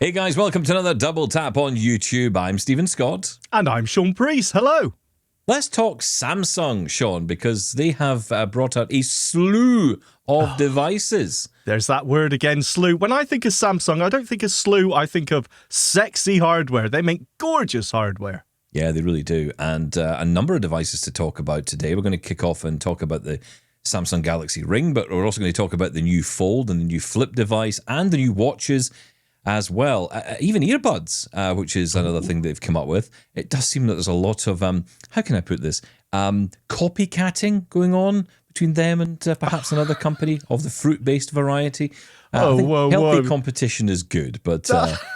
Hey guys, welcome to another Double Tap on YouTube. I'm Stephen Scott. And I'm Shaun Priest. Hello. Let's talk Samsung, Shaun, because they have brought out a slew of devices. There's that word again, slew. When I think of Samsung, I don't think of slew. I think of sexy hardware. They make gorgeous hardware. Yeah, they really do. And a number of devices to talk about today. We're going to kick off and talk about the Samsung Galaxy Ring, but we're also going to talk about the new Fold and the new Flip device and the new watches as well. Even earbuds, which is another thing they've come up with. It does seem that there's a lot of, how can I put this, copycatting going on between them and perhaps another company of the fruit-based variety. I think healthy competition is good, but...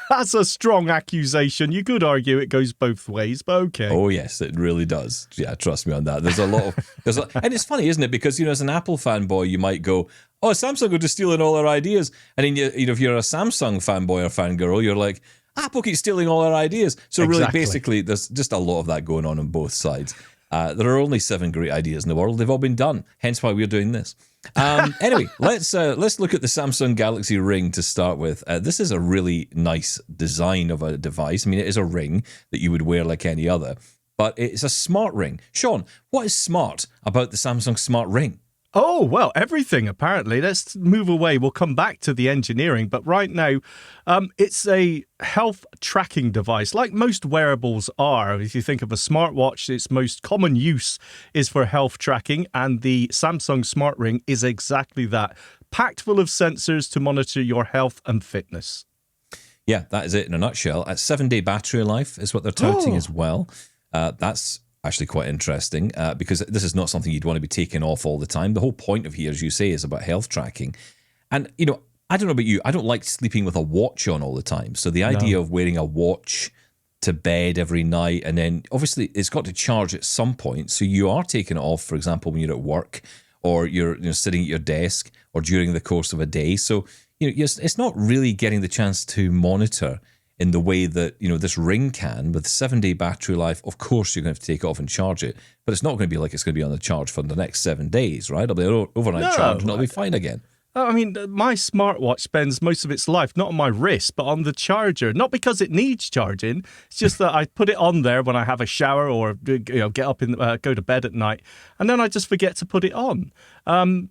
That's a strong accusation. You could argue it goes both ways, but okay. Oh, yes, it really does. Yeah, trust me on that. There's a lot of... and it's funny, isn't it? Because, as an Apple fanboy, you might go, oh, Samsung are just stealing all our ideas. And then, if you're a Samsung fanboy or fangirl, you're like, Apple keeps stealing all our ideas. So really, basically, there's just a lot of that going on both sides. There are only 7 great ideas in the world. They've all been done. Hence why we're doing this. Anyway, let's look at the Samsung Galaxy Ring to start with. This is a really nice design of a device. I mean, it is a ring that you would wear like any other, but it's a smart ring. Shaun, what is smart about the Samsung Smart Ring? Oh, well, everything, apparently. Let's move away. We'll come back to the engineering. But right now, it's a health tracking device, like most wearables are. If you think of a smartwatch, its most common use is for health tracking. And the Samsung Smart Ring is exactly that, packed full of sensors to monitor your health and fitness. Yeah, that is it in a nutshell. A 7-day battery life is what they're touting as well. That's actually quite interesting because this is not something you'd want to be taking off all the time. The whole point of here, as you say, is about health tracking. And, I don't know about you, I don't like sleeping with a watch on all the time. So the idea of wearing a watch to bed every night, and then obviously it's got to charge at some point. So you are taking it off, for example, when you're at work or you're sitting at your desk or during the course of a day. So, it's not really getting the chance to monitor in the way that, this ring can. With 7-day battery life, of course, you're going to have to take it off and charge it. But it's not going to be like it's going to be on the charge for the next 7 days, right? It'll be an overnight charge and it'll be fine again. I mean, my smartwatch spends most of its life not on my wrist, but on the charger. Not because it needs charging. It's just that I put it on there when I have a shower or get up and go to bed at night, and then I just forget to put it on.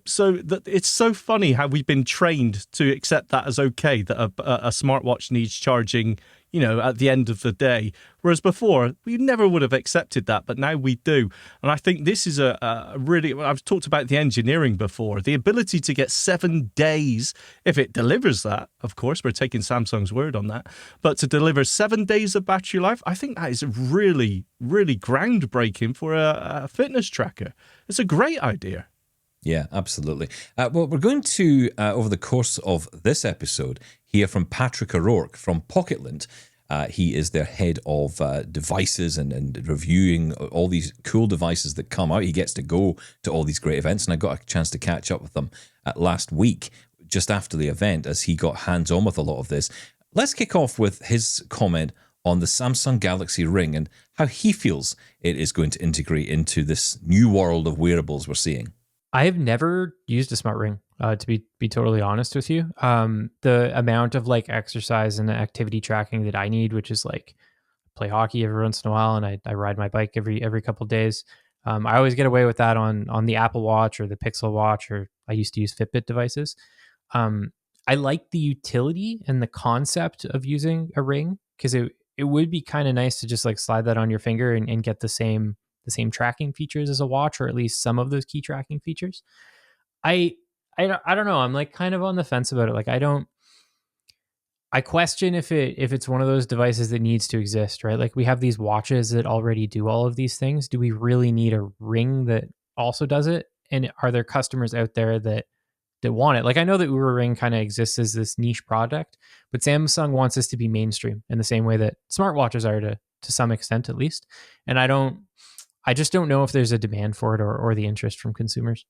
So it's so funny how we've been trained to accept that as okay, that a smartwatch needs charging, at the end of the day. Whereas before, we never would have accepted that, but now we do. And I think this is a really, I've talked about the engineering before, the ability to get 7 days, if it delivers that, of course, we're taking Samsung's word on that, but to deliver 7 days of battery life, I think that is really, really groundbreaking for a fitness tracker. It's a great idea. Yeah, absolutely. Well, we're going to, over the course of this episode, hear from Patrick O'Rourke from Pocket Lint. He is their head of devices and reviewing all these cool devices that come out. He gets to go to all these great events, and I got a chance to catch up with them last week, just after the event, as he got hands-on with a lot of this. Let's kick off with his comment on the Samsung Galaxy Ring and how he feels it is going to integrate into this new world of wearables we're seeing. I have never used a smart ring, to be totally honest with you. The amount of exercise and activity tracking that I need, which is play hockey every once in a while, and I ride my bike every couple of days. I always get away with that on the Apple Watch or the Pixel Watch, or I used to use Fitbit devices. I like the utility and the concept of using a ring, because it would be kind of nice to just slide that on your finger and get the same tracking features as a watch, or at least some of those key tracking features. I don't know. I'm kind of on the fence about it. I question if it's one of those devices that needs to exist, right? We have these watches that already do all of these things. Do we really need a ring that also does it? And are there customers out there that want it? I know that Oura Ring kind of exists as this niche product, but Samsung wants this to be mainstream in the same way that smartwatches are to some extent, at least. And I just don't know if there's a demand for it or the interest from consumers.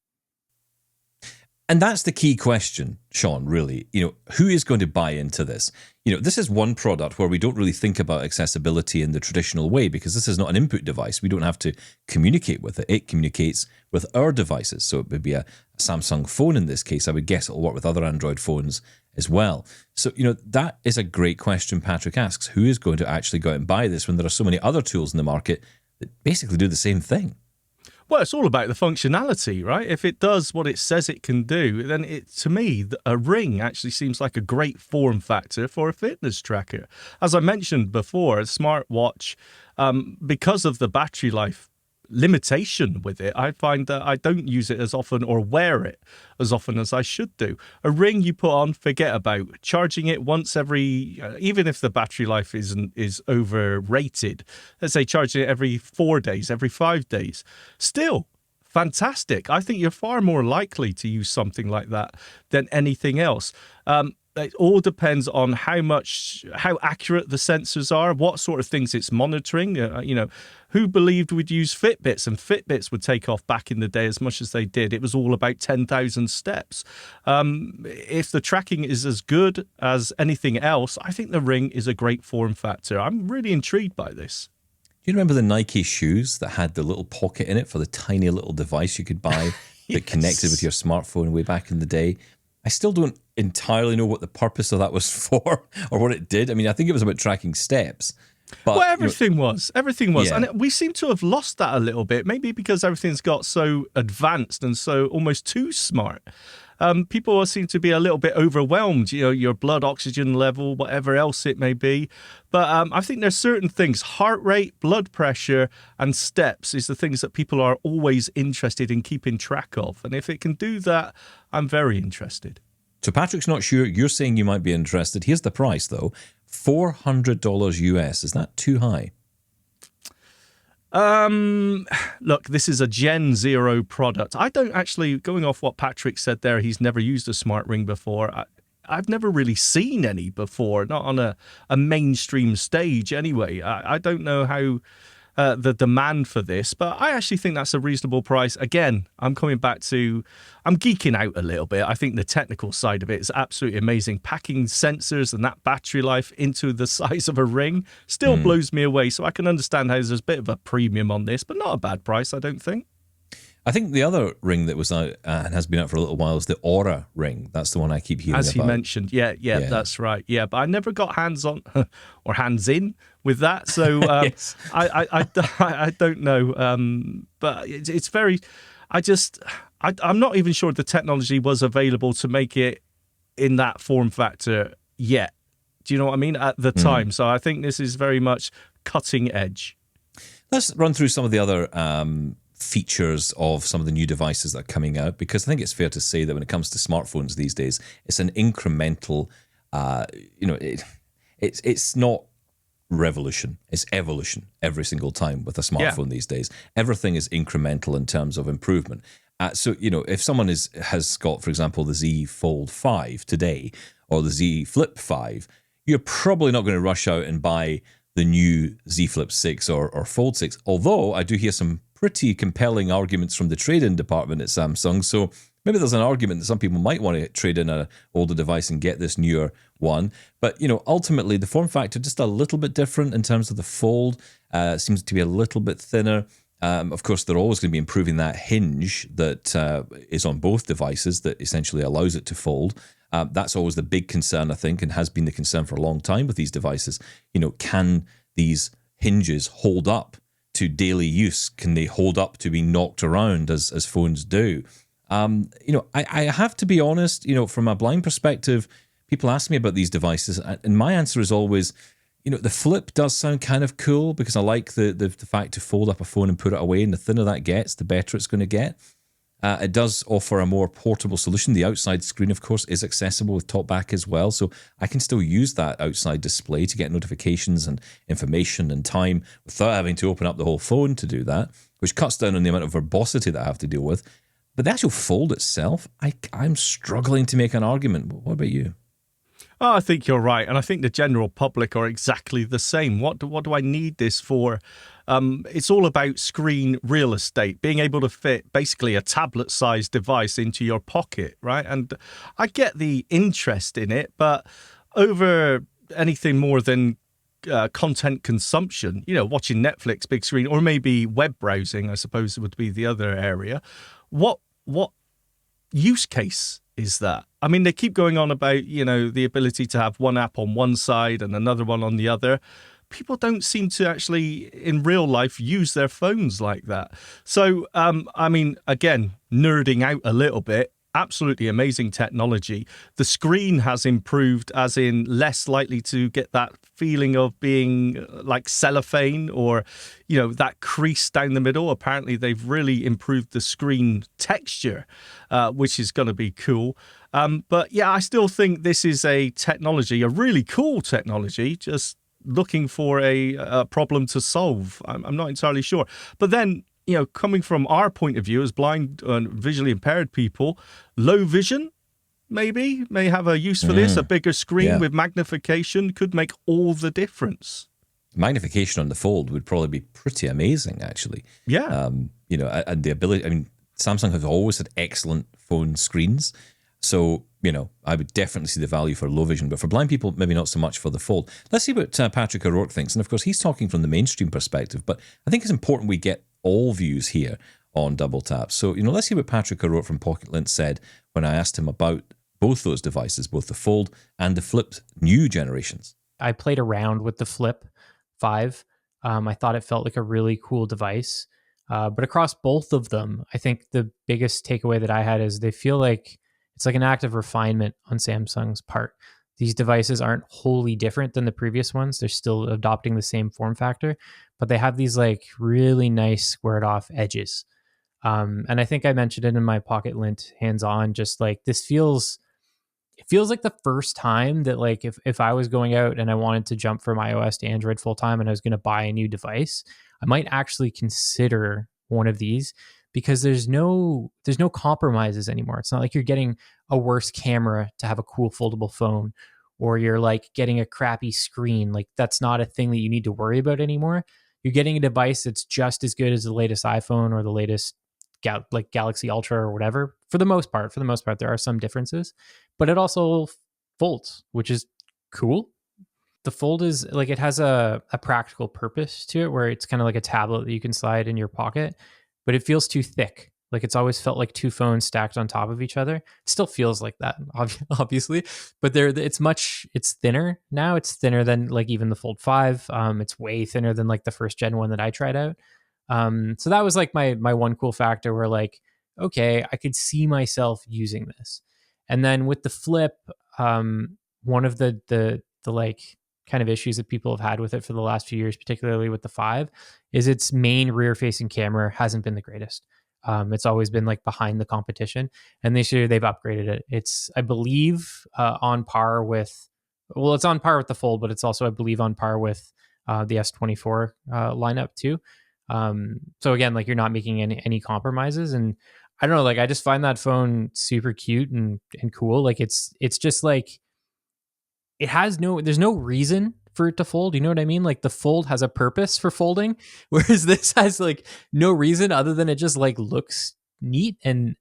And that's the key question, Shaun, really. Who is going to buy into this? This is one product where we don't really think about accessibility in the traditional way because this is not an input device. We don't have to communicate with it. It communicates with our devices. So it would be a Samsung phone in this case. I would guess it'll work with other Android phones as well. So, that is a great question Patrick asks. Who is going to actually go out and buy this when there are so many other tools in the market that basically do the same thing? Well, it's all about the functionality, right? If it does what it says it can do, then to me, a ring actually seems like a great form factor for a fitness tracker. As I mentioned before, a smartwatch, because of the battery life limitation with it, I find that I don't use it as often or wear it as often as I should do. A ring you put on, forget about. Charging it once every, even if the battery life is overrated, let's say charging it every 4 days, every 5 days, still fantastic. I think you're far more likely to use something like that than anything else. It all depends on how accurate the sensors are, what sort of things it's monitoring. Who believed we'd use Fitbits, and Fitbits would take off back in the day as much as they did. It was all about 10,000 steps. If the tracking is as good as anything else, I think the Ring is a great form factor. I'm really intrigued by this. Do you remember the Nike shoes that had the little pocket in it for the tiny little device you could buy that connected with your smartphone way back in the day? I still don't entirely know what the purpose of that was for or what it did. I mean, I think it was about tracking steps. But, well, everything was. Yeah. And we seem to have lost that a little bit, maybe because everything's got so advanced and so almost too smart. People seem to be a little bit overwhelmed, your blood oxygen level, whatever else it may be. But I think there's certain things, heart rate, blood pressure, and steps is the things that people are always interested in keeping track of. And if it can do that, I'm very interested. So Patrick's not sure. You're saying you might be interested. Here's the price, though. $400 US. Is that too high? Look, this is a Gen 0 product. I don't actually, going off what Patrick said there, he's never used a smart ring before. I've never really seen any before, not on a mainstream stage anyway. I don't know how the demand for this, but I actually think that's a reasonable price. Again, I'm geeking out a little bit. I think the technical side of it is absolutely amazing. Packing sensors and that battery life into the size of a ring still blows me away. So I can understand how there's a bit of a premium on this, but not a bad price, I don't think. I think the other ring that was out and has been out for a little while is the Aura ring. That's the one I keep hearing about. As he mentioned, yeah, that's right. Yeah, but I never got hands on or hands in with that, so Yes. I don't know. But it's very. I'm not even sure the technology was available to make it in that form factor yet. Do you know what I mean? At the time, so I think this is very much cutting edge. Let's run through some of the other features of some of the new devices that are coming out, because I think it's fair to say that when it comes to smartphones these days, it's an incremental, it's not revolution, it's evolution every single time with a smartphone these days. Everything is incremental in terms of improvement. So, if someone has got, for example, the Z Fold 5 today or the Z Flip 5, you're probably not going to rush out and buy the new Z Flip 6 or Fold 6, although I do hear some pretty compelling arguments from the trade-in department at Samsung. So maybe there's an argument that some people might want to trade in an older device and get this newer one. But, ultimately the form factor just a little bit different in terms of the Fold. Seems to be a little bit thinner. Of course, they're always going to be improving that hinge that is on both devices that essentially allows it to fold. That's always the big concern, I think, and has been the concern for a long time with these devices. Can these hinges hold up to daily use? Can they hold up to being knocked around as phones do? I have to be honest, from a blind perspective, people ask me about these devices, and my answer is always, the Flip does sound kind of cool because I like the fact to fold up a phone and put it away, and the thinner that gets, the better it's going to get. It does offer a more portable solution. The outside screen, of course, is accessible with TalkBack as well, so I can still use that outside display to get notifications and information and time without having to open up the whole phone to do that, which cuts down on the amount of verbosity that I have to deal with. But the actual Fold itself, I'm struggling to make an argument. What about you? Oh, I think you're right, and I think the general public are exactly the same. What do I need this for? It's all about screen real estate, being able to fit basically a tablet-sized device into your pocket, right? And I get the interest in it, but over anything more than content consumption, watching Netflix big screen, or maybe web browsing, I suppose would be the other area. What use case is that? I mean, they keep going on about, the ability to have one app on one side and another one on the other. People don't seem to actually, in real life, use their phones like that. So, I mean, again, nerding out a little bit, absolutely amazing technology. The screen has improved, as in less likely to get that feeling of being like cellophane or, that crease down the middle. Apparently, they've really improved the screen texture, which is going to be cool. But yeah, I still think this is a technology, a really cool technology, just looking for a problem to solve. I'm not entirely sure. But then, coming from our point of view as blind and visually impaired people, low vision may have a use for this. A bigger screen with magnification could make all the difference. Magnification on the Fold would probably be pretty amazing, actually. Yeah. And the ability, I mean, Samsung has always had excellent phone screens. So, I would definitely see the value for low vision, but for blind people, maybe not so much for the Fold. Let's see what Patrick O'Rourke thinks. And of course, he's talking from the mainstream perspective, but I think it's important we get all views here on Double Tap. So, let's see what Patrick O'Rourke from Pocket Lint said when I asked him about both those devices, both the Fold and the Flip new generations. I played around with the Flip 5. I thought it felt like a really cool device. But across both of them, I think the biggest takeaway that I had is they feel like it's like an act of refinement on Samsung's part. These devices aren't wholly different than the previous ones. They're still adopting the same form factor, but they have these like really nice squared off edges. And I think I mentioned it in my Pocket Lint hands-on, just like it feels like the first time that like if I was going out and I wanted to jump from iOS to Android full time and I was going to buy a new device, I might actually consider one of these, because there's no compromises anymore. It's not like you're getting a worse camera to have a cool foldable phone, or you're like getting a crappy screen. Like that's not a thing that you need to worry about anymore. You're getting a device that's just as good as the latest iPhone or the latest like Galaxy Ultra or whatever. For the most part, there are some differences, but it also folds, which is cool. The Fold is like, it has a practical purpose to it, where it's kind of like a tablet that you can slide in your pocket, but it feels too thick. Like it's always felt like two phones stacked on top of each other. It still feels like that, obviously, but it's thinner now. It's thinner than like even the Fold 5. It's way thinner than like the first gen one that I tried out. So that was like my one cool factor, where like, okay, I could see myself using this. And then with the Flip, one of the like kind of issues that people have had with it for the last few years, particularly with the 5, is its main rear facing camera hasn't been the greatest. It's always been like behind the competition, and this year they've upgraded it. It's, I believe, on par with, it's on par with the Fold, but it's also, I believe, on par with the S24 lineup too. So again, like you're not making any compromises, and I don't know, like I just find that phone super cute and cool. Like it's just like, there's no reason for it to fold. You know what I mean? Like the Fold has a purpose for folding, whereas this has like no reason other than it just like looks neat. And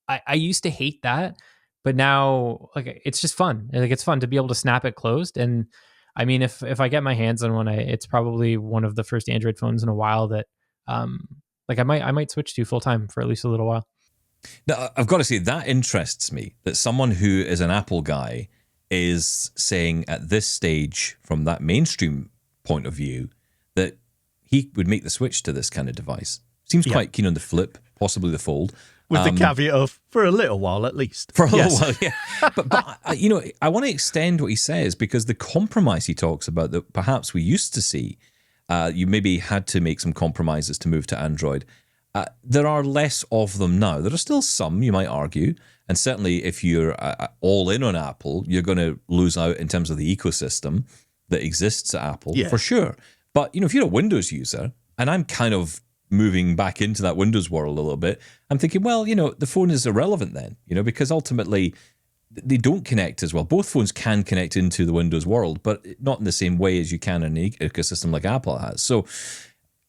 I used to hate that, but now like it's just fun. Like it's fun to be able to snap it closed. And I mean, if I get my hands on one, it's probably one of the first Android phones in a while that like I might switch to full time for at least a little while. Now, I've got to say, that interests me, that someone who is an Apple guy is saying at this stage, from that mainstream point of view, that he would make the switch to this kind of device. Seems quite keen on the Flip, possibly the Fold. With the caveat of, for a little while at least. For a little while, yeah. But I want to extend what he says, because the compromise he talks about that perhaps we used to see, you maybe had to make some compromises to move to Android. There are less of them now. There are still some, you might argue, and certainly if you're all in on Apple, you're going to lose out in terms of the ecosystem that exists at Apple, for sure. But if you're a Windows user, and I'm kind of moving back into that Windows world a little bit, I'm thinking, well, the phone is irrelevant then, because ultimately they don't connect as well. Both phones can connect into the Windows world, but not in the same way as you can in an ecosystem like Apple has. So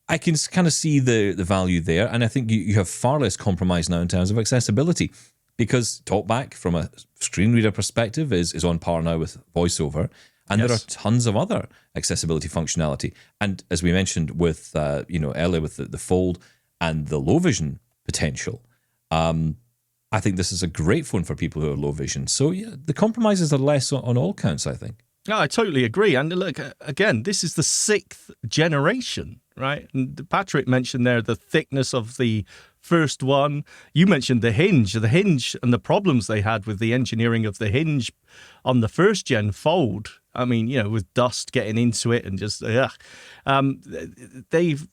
I can kind of see the value there, and I think you have far less compromise now in terms of accessibility, because TalkBack from a screen reader perspective is on par now with VoiceOver, and there are tons of other accessibility functionality. And as we mentioned with earlier with the Fold and the low vision potential, I think this is a great phone for people who are low vision. So yeah, the compromises are less on all counts, I think. No, I totally agree. And look, again, this is the 6th generation, right? And Patrick mentioned there the thickness of the first one. You mentioned the hinge and the problems they had with the engineering of the hinge on the first gen Fold. I mean, with dust getting into it and just, they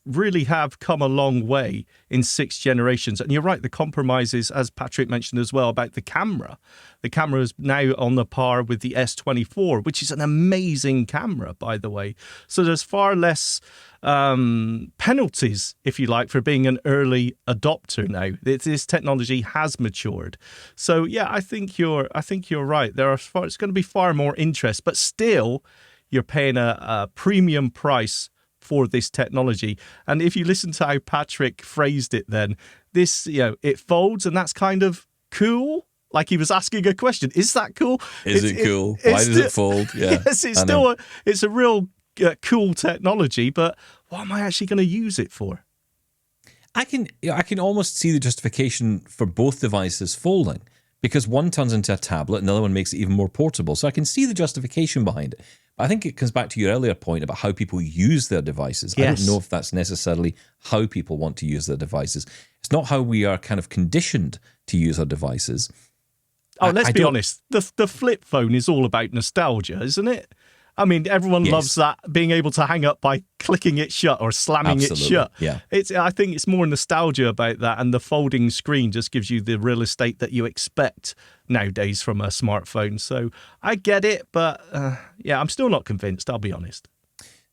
really have come a long way in 6 generations. And you're right, the compromises, as Patrick mentioned as well, about the camera. The camera is now on the par with the S24, which is an amazing camera, by the way. So there's far less penalties, if you like, for being an early adopter now. This technology has matured. So yeah, I think you're right. It's going to be far more interest, but still, you're paying a premium price for this technology. And if you listen to how Patrick phrased it, then this, it folds, and that's kind of cool. Like he was asking a question: is that cool? Is it cool? Why does it fold? Yeah, yes, it's a real cool technology, but what am I actually going to use it for? I can almost see the justification for both devices folding, because one turns into a tablet and the other one makes it even more portable. So I can see the justification behind it. But I think it comes back to your earlier point about how people use their devices. Yes. I don't know if that's necessarily how people want to use their devices. It's not how we are kind of conditioned to use our devices. Oh, let's be honest. The flip phone is all about nostalgia, isn't it? I mean, everyone loves that, being able to hang up by clicking it shut or slamming it shut. Yeah. I think it's more nostalgia about that, and the folding screen just gives you the real estate that you expect nowadays from a smartphone. So I get it, but I'm still not convinced, I'll be honest.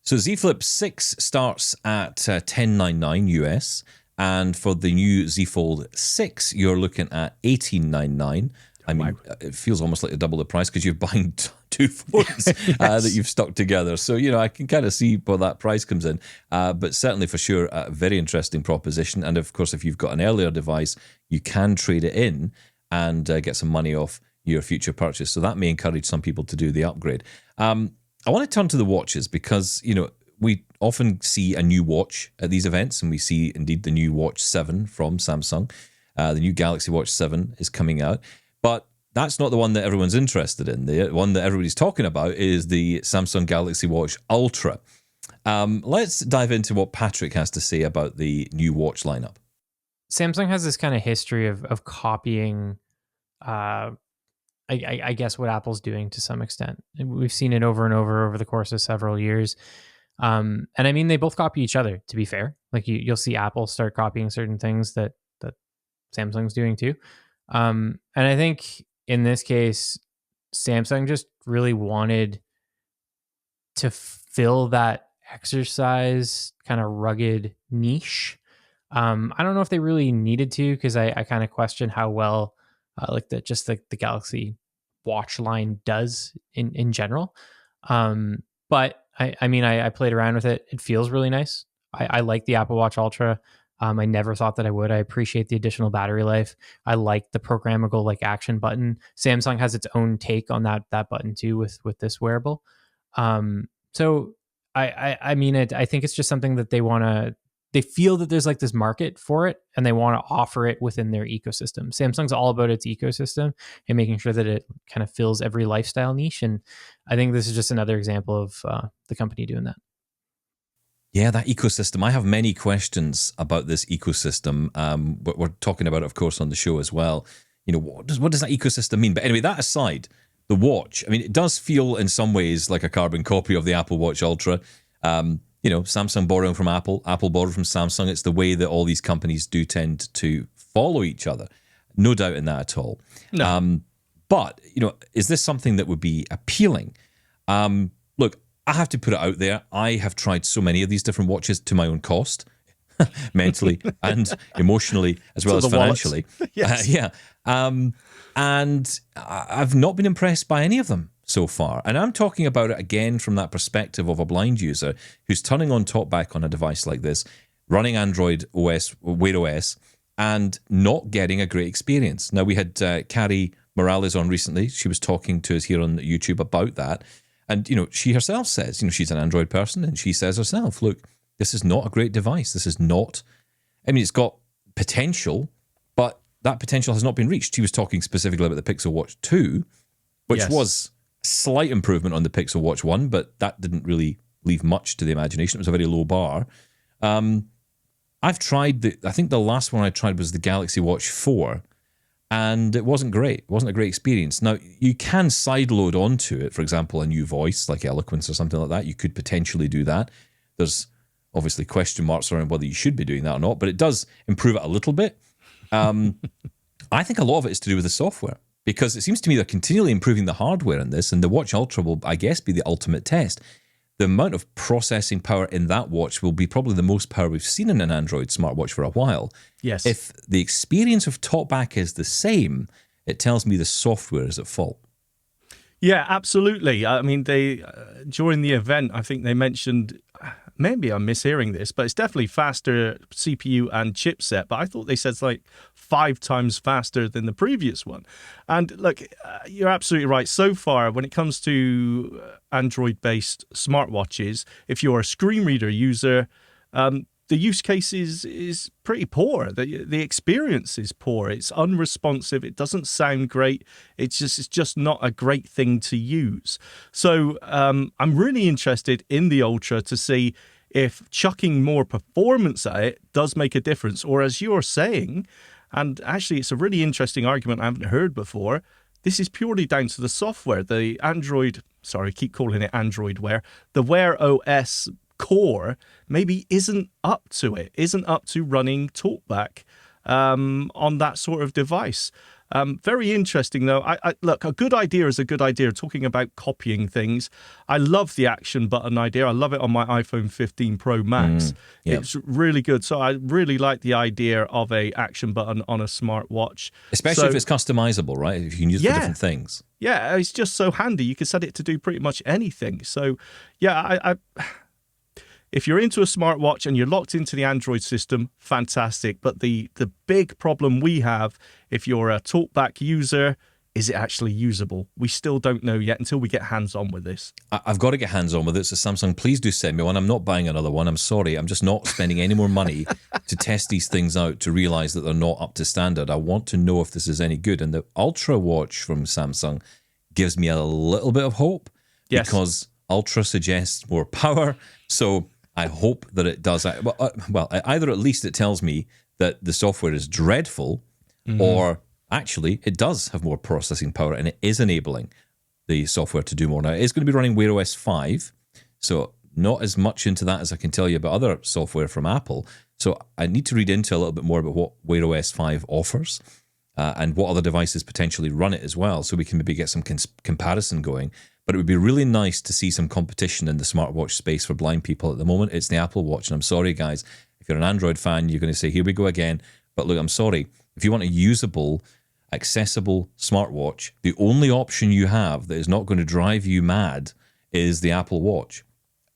So Z Flip 6 starts at $10.99 US, and for the new Z Fold 6, you're looking at $18.99. I mean, it feels almost like double the price because you're buying 2 phones that you've stuck together. So, I can kind of see where that price comes in. But certainly for sure, a very interesting proposition. And of course, if you've got an earlier device, you can trade it in and get some money off your future purchase. So that may encourage some people to do the upgrade. I want to turn to the watches because, we often see a new watch at these events, and we see indeed the new Watch 7 from Samsung. The new Galaxy Watch 7 is coming out. But that's not the one that everyone's interested in. The one that everybody's talking about is the Samsung Galaxy Watch Ultra. Let's dive into what Patrick has to say about the new watch lineup. Samsung has this kind of history of copying, I guess, what Apple's doing to some extent. We've seen it over and over the course of several years. And I mean, they both copy each other, to be fair. Like you'll see Apple start copying certain things that Samsung's doing too. And I think in this case, Samsung just really wanted to fill that exercise kind of rugged niche. I don't know if they really needed to, because I kind of question how well the Galaxy Watch line does in general. But I mean, I played around with it. It feels really nice. I like the Apple Watch Ultra. I never thought that I would. I appreciate the additional battery life. I like the programmable action button. Samsung has its own take on that button too with this wearable. So I mean, I think it's just something that they feel that there's this market for it, and they want to offer it within their ecosystem. Samsung's all about its ecosystem and making sure that it kind of fills every lifestyle niche. And I think this is just another example of the company doing that. Yeah, that ecosystem. I have many questions about this ecosystem. But we're talking about it, of course, on the show as well. What does that ecosystem mean? But anyway, that aside, the watch, I mean, it does feel in some ways like a carbon copy of the Apple Watch Ultra. Samsung borrowing from Apple borrowed from Samsung. It's the way that all these companies do tend to follow each other. No doubt in that at all. No. But, is this something that would be appealing? Look, I have to put it out there. I have tried so many of these different watches to my own cost, mentally and emotionally, as well as financially. Yes. And I've not been impressed by any of them so far. And I'm talking about it again from that perspective of a blind user who's turning on TalkBack on a device like this, running Android OS, Wear OS, and not getting a great experience. Now, we had Carrie Morales on recently. She was talking to us here on YouTube about that. And, she herself says, she's an Android person, and she says herself, look, this is not a great device. This is not, it's got potential, but that potential has not been reached. She was talking specifically about the Pixel Watch 2, which was a slight improvement on the Pixel Watch 1, but that didn't really leave much to the imagination. It was a very low bar. I've tried I think the last one I tried was the Galaxy Watch 4, and it wasn't great. It wasn't a great experience. Now, you can sideload onto it, for example, a new voice like Eloquence or something like that. You could potentially do that. There's obviously question marks around whether you should be doing that or not, but it does improve it a little bit. I think a lot of it is to do with the software, because it seems to me they're continually improving the hardware in this, and the Watch Ultra will, I guess, be the ultimate test. The amount of processing power in that watch will be probably the most power we've seen in an Android smartwatch for a while. Yes. If the experience of TalkBack is the same, it tells me the software is at fault. Yeah, absolutely. I mean, they during the event, I think they mentioned, maybe I'm mishearing this, but it's definitely faster CPU and chipset. But I thought they said it's like 5 times faster than the previous one. And look, you're absolutely right. So far, when it comes to Android-based smartwatches, if you're a screen reader user, the use case is pretty poor. The experience is poor. It's unresponsive. It doesn't sound great. It's just not a great thing to use. So I'm really interested in the Ultra to see if chucking more performance at it does make a difference, or as you're saying, and actually it's a really interesting argument I haven't heard before, this is purely down to the software. The Android, sorry, I keep calling it Android Wear, the Wear OS core maybe isn't up to running TalkBack on that sort of device. Very interesting, though. I look, a good idea is a good idea. Talking about copying things, I love the action button idea. I love it on my iPhone 15 Pro Max. Yep. It's really good. So I really like the idea of a action button on a smartwatch. Especially if it's customizable, right? If you can use it for different things. Yeah, it's just so handy. You can set it to do pretty much anything. So, yeah, if you're into a smartwatch and you're locked into the Android system, fantastic. But the big problem we have, if you're a TalkBack user, is it actually usable? We still don't know yet until we get hands-on with this. I've got to get hands-on with it. So Samsung, please do send me one. I'm not buying another one. I'm sorry. I'm just not spending any more money to test these things out to realize that they're not up to standard. I want to know if this is any good. And the Ultra Watch from Samsung gives me a little bit of hope. Yes. Because Ultra suggests more power. So I hope that it does. Well, either at least it tells me that the software is dreadful, or actually it does have more processing power and it is enabling the software to do more. Now, it is going to be running Wear OS 5, so not as much into that as I can tell you about other software from Apple. So I need to read into a little bit more about what Wear OS 5 offers and what other devices potentially run it as well, so we can maybe get some comparison going. But it would be really nice to see some competition in the smartwatch space for blind people. At the moment, it's the Apple Watch. And I'm sorry, guys, if you're an Android fan, you're going to say, here we go again. But look, I'm sorry. If you want a usable, accessible smartwatch, the only option you have that is not going to drive you mad is the Apple Watch.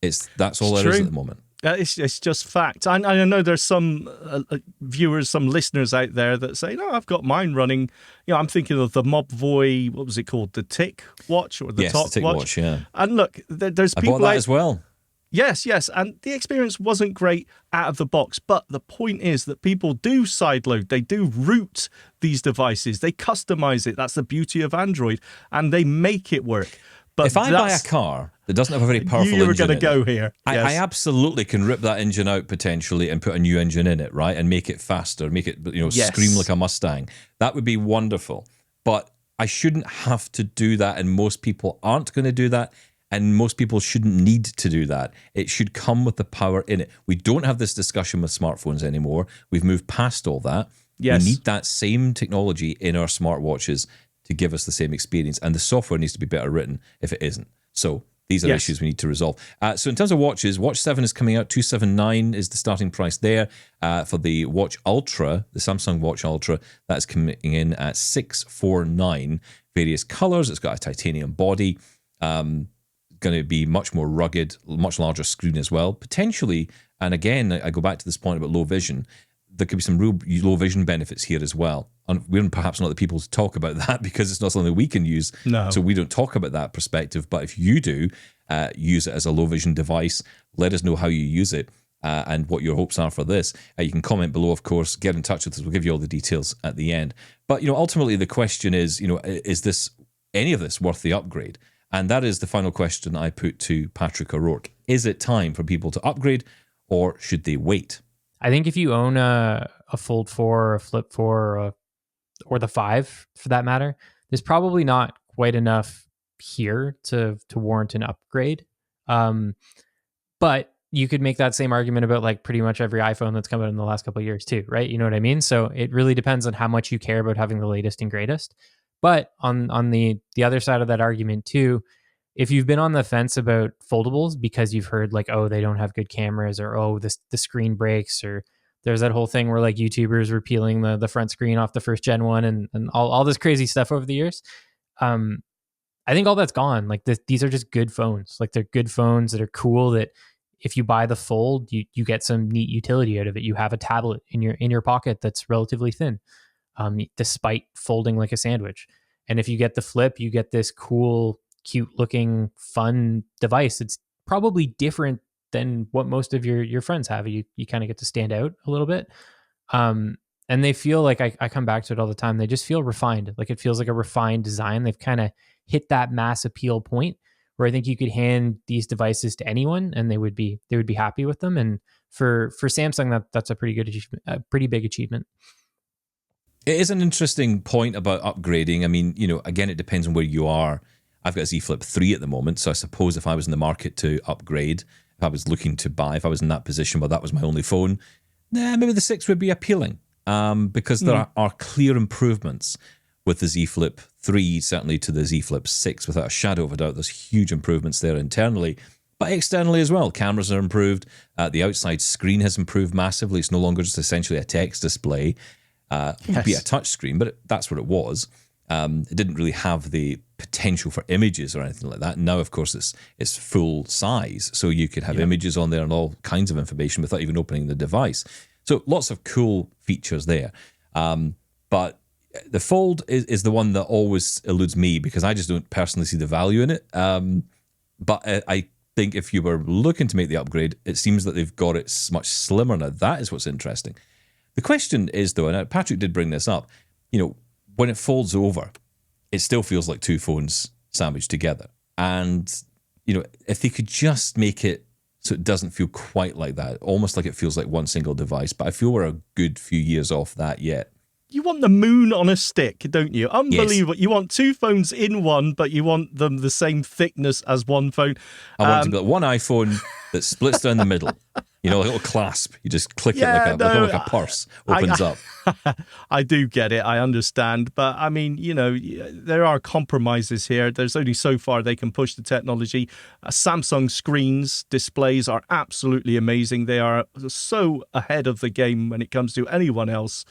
That's all there is at the moment. It's just fact. I know there's some viewers, some listeners out there that say, no, I've got mine running. I'm thinking of the Mobvoi, what was it called? The Tick Watch or the Top the Tick Watch, yeah. And look, there's people I bought that as well. Yes. And the experience wasn't great out of the box. But the point is that people do sideload. They do root these devices. They customize it. That's the beauty of Android. And they make it work. But if I buy a car that doesn't have a very powerful engine, you were going to go here. Yes. I absolutely can rip that engine out potentially and put a new engine in it, right? And make it faster, make it scream like a Mustang. That would be wonderful. But I shouldn't have to do that, and most people aren't going to do that, and most people shouldn't need to do that. It should come with the power in it. We don't have this discussion with smartphones anymore. We've moved past all that. Yes. We need that same technology in our smartwatches to give us the same experience, and the software needs to be better written if it isn't. So these are issues we need to resolve. So in terms of watches, Watch 7 is coming out. $279 is the starting price there. For the Watch Ultra, the Samsung Watch Ultra, that's coming in at $649. Various colors. It's got a titanium body. Got going to be much more rugged, much larger screen as well, potentially. And again, I go back to this point about low vision. There could be some real low vision benefits here as well. And we're perhaps not the people to talk about that because it's not something we can use. No. So we don't talk about that perspective. But if you do use it as a low vision device, let us know how you use it and what your hopes are for this. You can comment below, of course, get in touch with us. We'll give you all the details at the end. But, ultimately the question is, is any of this worth the upgrade? And that is the final question I put to Patrick O'Rourke. Is it time for people to upgrade or should they wait? I think if you own a Fold 4 or a Flip 4 or the 5 for that matter, there's probably not quite enough here to warrant an upgrade. But you could make that same argument about like pretty much every iPhone that's come out in the last couple of years too, right? You know what I mean? So it really depends on how much you care about having the latest and greatest. But on the other side of that argument too, if you've been on the fence about foldables because you've heard like, oh, they don't have good cameras, or oh, the screen breaks, or there's that whole thing where like YouTubers were peeling the front screen off the first gen one and all this crazy stuff over the years. I think all that's gone. Like these are just good phones. Like they're good phones that are cool, that if you buy the Fold, you get some neat utility out of it. You have a tablet in your pocket that's relatively thin, despite folding like a sandwich. And if you get the Flip, you get this cool, cute looking, fun device. It's probably different than what most of your friends have. You kind of get to stand out a little bit. And they feel like, I come back to it all the time, they just feel refined. Like it feels like a refined design. They've kind of hit that mass appeal point where I think you could hand these devices to anyone and they would be happy with them. And for Samsung, that's a pretty good achievement, a pretty big achievement. It is an interesting point about upgrading. I mean, again, it depends on where you are. I've got a Z Flip 3 at the moment, so I suppose if I was in the market to upgrade, if I was looking to buy, if I was in that position where that was my only phone, maybe the 6 would be appealing because there are clear improvements with the Z Flip 3, certainly to the Z Flip 6, without a shadow of a doubt. There's huge improvements there internally, but externally as well. Cameras are improved. The outside screen has improved massively. It's no longer just essentially a text display. It would be a touch screen, but that's what it was. It didn't really have the potential for images or anything like that. Now, of course, it's full size, so you could have images on there and all kinds of information without even opening the device. So lots of cool features there. But the Fold is the one that always eludes me because I just don't personally see the value in it. But I think if you were looking to make the upgrade, it seems that they've got it much slimmer now. That is what's interesting. The question is, though, and Patrick did bring this up, when it folds over, it still feels like two phones sandwiched together. And, if they could just make it so it doesn't feel quite like that, almost like it feels like one single device, but I feel we're a good few years off that yet. You want the moon on a stick, don't you? Unbelievable. Yes. You want two phones in one, but you want them the same thickness as one phone. I want to be like one iPhone that splits down the middle. A little clasp. You just click it like a purse opens up. I do get it. I understand. But I mean, there are compromises here. There's only so far they can push the technology. Samsung screens, displays are absolutely amazing. They are so ahead of the game when it comes to anyone else.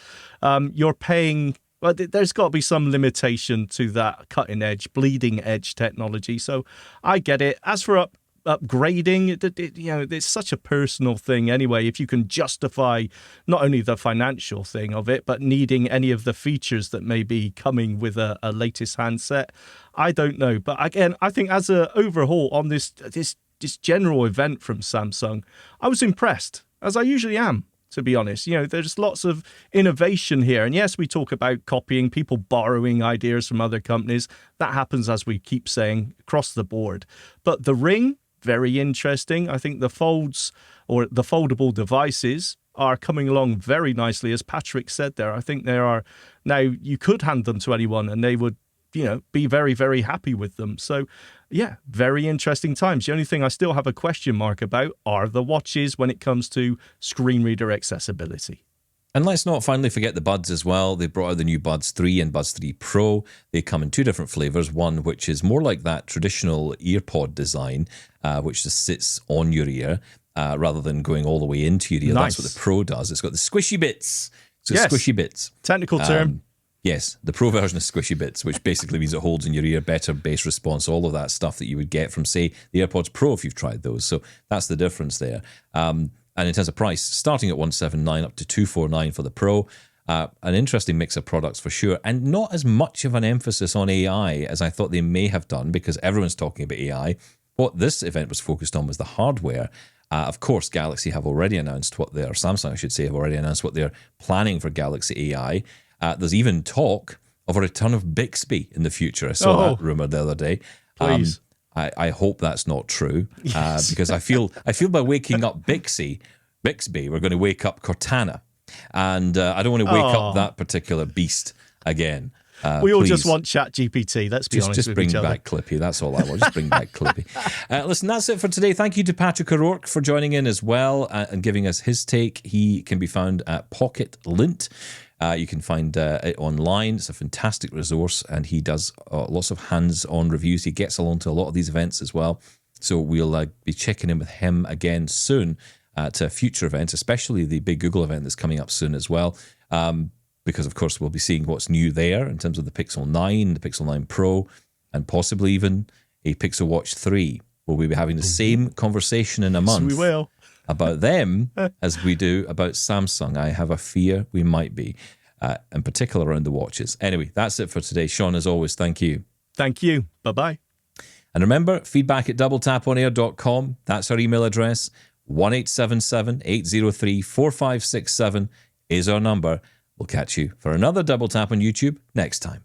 You're paying... But there's got to be some limitation to that cutting edge, bleeding edge technology. So I get it. As for upgrading, it's such a personal thing anyway. If you can justify not only the financial thing of it, but needing any of the features that may be coming with a latest handset, I don't know. But again, I think as an overhaul on this general event from Samsung, I was impressed, as I usually am. To be honest, there's lots of innovation here. And yes, we talk about copying, people borrowing ideas from other companies. That happens, as we keep saying, across the board. But the Ring, very interesting. I think the folds or the foldable devices are coming along very nicely. As Patrick said there, I think they are now, you could hand them to anyone and they would, be very, very happy with them. So yeah, very interesting times. The only thing I still have a question mark about are the watches when it comes to screen reader accessibility. And let's not finally forget the Buds as well. They brought out the new Buds 3 and Buds 3 Pro. They come in two different flavors. One which is more like that traditional earpod design, which just sits on your ear rather than going all the way into your ear. Nice. That's what the Pro does. It's got the squishy bits. So yes. Squishy bits. Technical term. Yes, the Pro version is squishy bits, which basically means it holds in your ear, better bass response, all of that stuff that you would get from, say, the AirPods Pro if you've tried those. So that's the difference there. And in terms of price, starting at $179 up to $249 for the Pro. An interesting mix of products for sure, and not as much of an emphasis on AI as I thought they may have done, because everyone's talking about AI. What this event was focused on was the hardware. Of course, Galaxy have already announced what they're, Samsung, I should say, have already announced what they're planning for Galaxy AI. There's even talk of a return of Bixby in the future. I saw that rumor the other day. Please. I hope that's not true, because I feel by waking up Bixby, we're going to wake up Cortana. And I don't want to wake up that particular beast again. We all please. just want ChatGPT. Let's be honest just with bring each other. back Clippy. That's all I want. Just bring back Clippy. Listen, that's it for today. Thank you to Patrick O'Rourke for joining in as well and giving us his take. He can be found at Pocket Lint. You can find it online. It's a fantastic resource, and he does lots of hands-on reviews. He gets along to a lot of these events as well. So we'll be checking in with him again soon to future events, especially the big Google event that's coming up soon as well. Because, of course, we'll be seeing what's new there in terms of the Pixel 9, the Pixel 9 Pro, and possibly even a Pixel Watch 3. We'll be having the same conversation in a month. Yes, we will. About them as we do about Samsung. I have a fear we might be, in particular around the watches. Anyway, that's it for today. Shaun, as always, thank you. Thank you. Bye-bye. And remember, feedback at doubletaponair.com. That's our email address. 1-877-803-4567 is our number. We'll catch you for another Double Tap on YouTube next time.